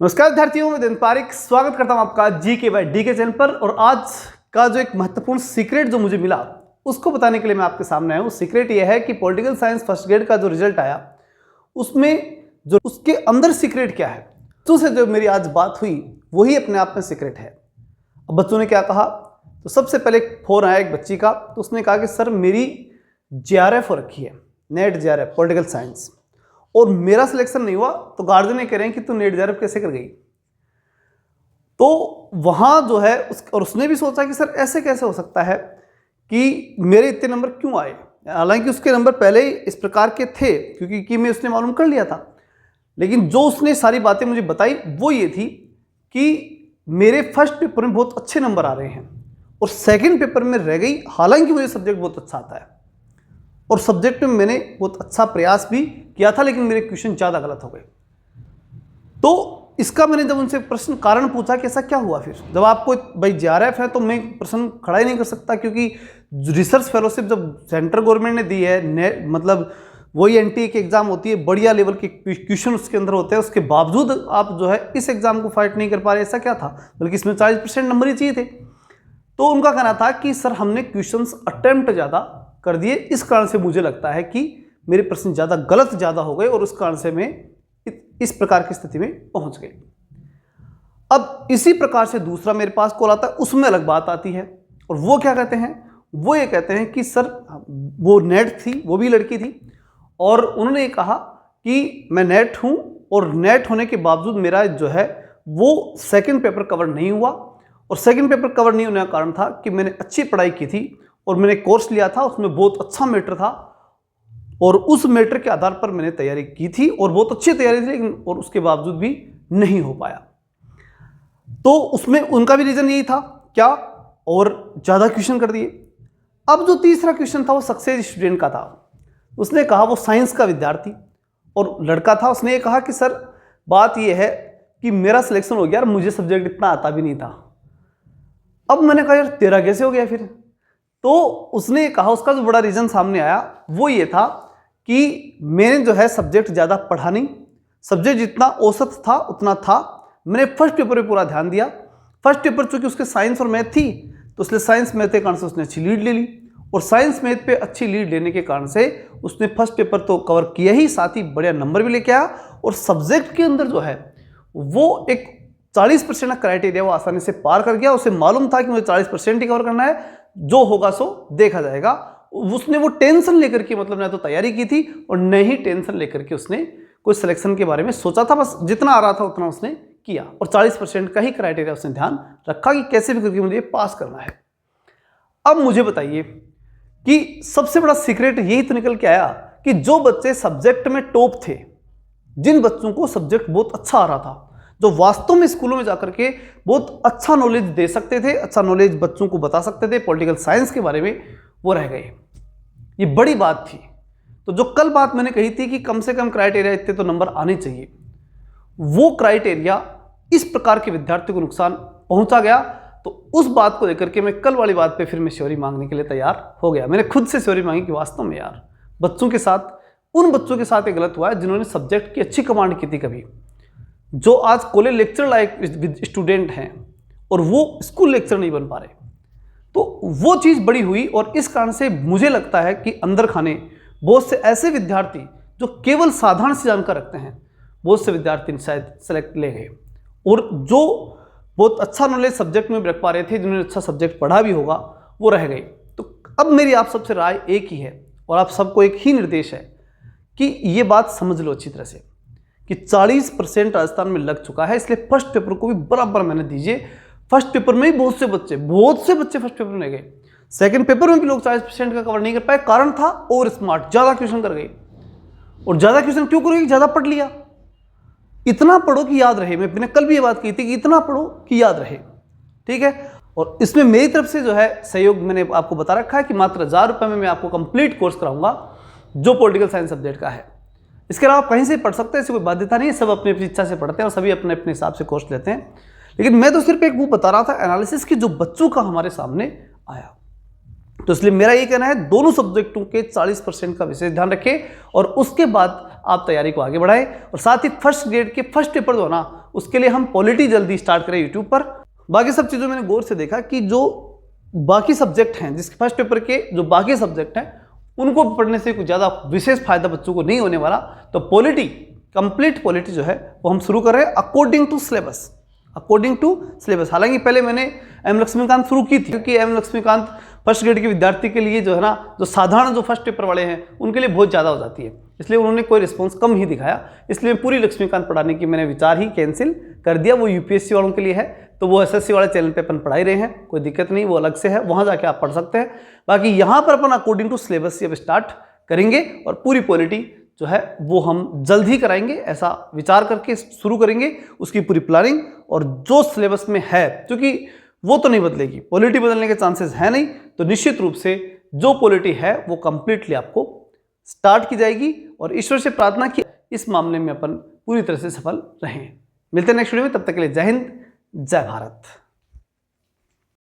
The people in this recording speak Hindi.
नमस्कार विद्यार्थियों, मैं दिन पारिक स्वागत करता हूं आपका जीके बाय डीके चैनल पर। और आज का जो एक महत्वपूर्ण सीक्रेट जो मुझे मिला उसको बताने के लिए मैं आपके सामने आया हूं। सीक्रेट यह है कि पॉलिटिकल साइंस फर्स्ट ग्रेड का जो रिजल्ट आया उसमें जो उसके अंदर सीक्रेट क्या है, तो से जो मेरी आज बात हुई वही अपने आप में सीक्रेट है। अब बच्चों ने क्या कहा, तो सबसे पहले फोन आया एक बच्ची का, तो उसने कहा कि सर मेरी JRF हो रखी है, नेट JRF पॉलिटिकल साइंस, और मेरा सिलेक्शन नहीं हुआ। तो गार्जियन ये कह रहे हैं कि तू नेट JRF कैसे कर गई। तो वहां जो है और उसने भी सोचा कि सर ऐसे कैसे हो सकता है कि मेरे इतने नंबर क्यों आए। हालांकि उसके नंबर पहले ही इस प्रकार के थे क्योंकि मैं उसने मालूम कर लिया था, लेकिन जो उसने सारी बातें मुझे बताई वो ये थी कि मेरे फर्स्ट पेपर में बहुत अच्छे नंबर आ रहे हैं और सेकेंड पेपर में रह गई। हालांकि मुझे सब्जेक्ट बहुत अच्छा आता है और सब्जेक्ट में मैंने बहुत अच्छा प्रयास भी किया था, लेकिन मेरे क्वेश्चन ज़्यादा गलत हो गए। तो इसका मैंने जब उनसे प्रश्न कारण पूछा कि ऐसा क्या हुआ, फिर जब आपको भाई JRF है तो मैं प्रश्न खड़ा ही नहीं कर सकता, क्योंकि रिसर्च फेलोशिप जब सेंट्रल गवर्नमेंट ने दी है, मतलब वही NTA की एग्जाम होती है, बढ़िया लेवल के क्वेश्चन उसके अंदर होते हैं, उसके बावजूद आप जो है इस एग्जाम को फाइट नहीं कर पा रहे, ऐसा क्या था? बल्कि इसमें 40% नंबर ही चाहिए थे। तो उनका कहना था कि सर हमने क्वेश्चंस अटेम्प्ट ज़्यादा कर दिए, इस कारण से मुझे लगता है कि मेरे प्रश्न गलत ज़्यादा हो गए और उस कारण से मैं इस प्रकार की स्थिति में पहुंच गई। अब इसी प्रकार से दूसरा मेरे पास कॉल आता है, उसमें अलग बात आती है। और वो क्या कहते हैं, वो ये कहते हैं कि सर वो नेट थी, वो भी लड़की थी, और उन्होंने ये कहा कि मैं नेट हूं और नेट होने के बावजूद मेरा जो है वो सेकंड पेपर कवर नहीं हुआ। और सेकंड पेपर कवर नहीं होने का कारण था कि मैंने अच्छी पढ़ाई की थी और मैंने कोर्स लिया था, उसमें बहुत अच्छा मैटर था और उस मैटर के आधार पर मैंने तैयारी की थी और बहुत अच्छी तैयारी थी, लेकिन और उसके बावजूद भी नहीं हो पाया। तो उसमें उनका भी रीजन यही था क्या, और ज़्यादा क्वेश्चन कर दिए। अब जो तीसरा क्वेश्चन था वो सक्सेस स्टूडेंट का था। उसने कहा, वो साइंस का विद्यार्थी और लड़का था, उसने ये कहा कि सर बात यह है कि मेरा सिलेक्शन हो गया और मुझे सब्जेक्ट इतना आता भी नहीं था। अब मैंने कहा यार तेरा कैसे हो गया फिर? तो उसने ये कहा, उसका जो बड़ा रीजन सामने आया वो ये था कि मैंने जो है सब्जेक्ट ज़्यादा पढ़ा नहीं, सब्जेक्ट जितना औसत था उतना था। मैंने फर्स्ट पेपर पे पूरा ध्यान दिया। फर्स्ट पेपर चूंकि उसके साइंस और मैथ थी, तो इसलिए साइंस मैथ के कारण से उसने अच्छी लीड ले ली, और साइंस मैथ पे अच्छी लीड लेने के कारण से उसने फर्स्ट पेपर तो कवर किया ही, साथ ही बढ़िया नंबर भी लेके आया। और सब्जेक्ट के अंदर जो है वो एक 40% का क्राइटेरिया वो आसानी से पार कर गया। उसे मालूम था कि मुझे 40% ही कवर करना है, जो होगा सो देखा जाएगा। उसने वो टेंशन लेकर के मतलब ना तो तैयारी की थी और न ही टेंशन लेकर के उसने कोई सिलेक्शन के बारे में सोचा था। बस जितना आ रहा था उतना उसने किया और 40% का ही क्राइटेरिया उसने ध्यान रखा कि कैसे भी करके मुझे पास करना है। अब मुझे बताइए कि सबसे बड़ा सीक्रेट यही तो निकल के आया कि जो बच्चे सब्जेक्ट में टॉप थे, जिन बच्चों को सब्जेक्ट बहुत अच्छा आ रहा था, जो वास्तव में स्कूलों में जाकर के बहुत अच्छा नॉलेज दे सकते थे, अच्छा नॉलेज बच्चों को बता सकते थे पॉलिटिकल साइंस के बारे में, वो रह गए। ये बड़ी बात थी। तो जो कल बात मैंने कही थी कि कम से कम क्राइटेरिया इतने तो नंबर आने चाहिए, वो क्राइटेरिया इस प्रकार के विद्यार्थी को नुकसान पहुंचा गया। तो उस बात को लेकर के मैं कल वाली बात पे फिर मैं श्योरी मांगने के लिए तैयार हो गया। मैंने खुद से श्योरी मांगी कि वास्तव में यार बच्चों के साथ, उन बच्चों के साथ ये गलत हुआ है जिन्होंने सब्जेक्ट की अच्छी कमांड की थी कभी, जो आज कॉलेज लेक्चर लायक स्टूडेंट हैं और वो स्कूल लेक्चर नहीं बन पा रहे। तो वो चीज़ बड़ी हुई और इस कारण से मुझे लगता है कि अंदर खाने बहुत से ऐसे विद्यार्थी जो केवल साधारण सी जानकारी रखते हैं, बहुत से विद्यार्थी शायद सेलेक्ट ले गए, और जो बहुत अच्छा नॉलेज सब्जेक्ट में भी रख पा रहे थे, जिन्होंने अच्छा सब्जेक्ट पढ़ा भी होगा, वो रह गए। तो अब मेरी आप सबसे राय एक ही है और आप सबको एक ही निर्देश है कि ये बात समझ लो अच्छी तरह से कि 40% राजस्थान में लग चुका है, इसलिए फर्स्ट पेपर को भी बराबर मेहनत दीजिए। फर्स्ट पेपर में ही बहुत से बच्चे फर्स्ट पेपर में गए, सेकंड पेपर में भी लोग 40% का कवर नहीं कर पाए। कारण था ओवर स्मार्ट, ज़्यादा क्वेश्चन कर गए। और ज़्यादा क्वेश्चन क्यों करोगे? ज़्यादा पढ़ लिया। इतना पढ़ो कि याद रहे। मैंने कल भी ये बात की थी कि इतना पढ़ो कि याद रहे, ठीक है। और इसमें मेरी तरफ से जो है सहयोग मैंने आपको बता रखा है कि मात्र 1000 रुपये में मैं आपको कंप्लीट कोर्स कराऊंगा जो पॉलिटिकल साइंस सब्जेक्ट का है। इसके अलावा कहीं से पढ़ सकते हैं, इससे कोई बाध्यता नहीं है, सब अपनी अपनी इच्छा से पढ़ते हैं और सभी अपने अपने हिसाब से कोर्स लेते हैं। लेकिन मैं तो सिर्फ एक वो बता रहा था एनालिसिस की जो बच्चों का हमारे सामने आया। तो इसलिए मेरा ये कहना है दोनों सब्जेक्टों के 40% का विशेष ध्यान रखें और उसके बाद आप तैयारी को आगे बढ़ाएं। और साथ ही फर्स्ट ग्रेड के फर्स्ट पेपर जो ना उसके लिए हम पॉलिटी जल्दी स्टार्ट करें यूट्यूब पर। बाकी सब चीज़ों मैंने गौर से देखा कि जो बाकी सब्जेक्ट हैं, जिसके फर्स्ट पेपर के जो बाकी सब्जेक्ट हैं, उनको पढ़ने से कुछ ज़्यादा विशेष फायदा बच्चों को नहीं होने वाला। तो पॉलिटी, कंप्लीट पॉलिटी जो है वो हम शुरू कर रहे हैं according to syllabus, according to syllabus. हालांकि पहले मैंने एम लक्ष्मीकांत शुरू की थी, क्योंकि एम लक्ष्मीकांत फर्स्ट ग्रेड के विद्यार्थी के लिए जो है ना, जो साधारण जो फर्स्ट पेपर वाले हैं उनके लिए बहुत ज़्यादा हो जाती है, इसलिए उन्होंने कोई रिस्पॉन्स कम ही दिखाया। इसलिए पूरी लक्ष्मीकांत पढ़ाने की मैंने विचार ही कैंसिल कर दिया। वो यूपीएससी वालों के लिए है, तो वो एसएससी वाले चैनल पे अपन पढ़ा ही रहे हैं, कोई दिक्कत नहीं, वो अलग से है, वहाँ जाके आप पढ़ सकते हैं। बाकी यहाँ पर अपन अकॉर्डिंग टू सिलेबस से अब स्टार्ट करेंगे और पूरी पॉलिटी जो है वो हम जल्द ही कराएंगे, ऐसा विचार करके शुरू करेंगे उसकी पूरी प्लानिंग। और जो सिलेबस में है, क्योंकि वो तो नहीं बदलेगी, पॉलिटी बदलने के चांसेस है नहीं, तो निश्चित रूप से जो पॉलिटी है वो कंप्लीटली आपको स्टार्ट की जाएगी। और ईश्वर से प्रार्थना की इस मामले में अपन पूरी तरह से सफल रहें। मिलते हैं नेक्स्ट वीडियो में, तब तक के लिए जय हिंद, जय भारत।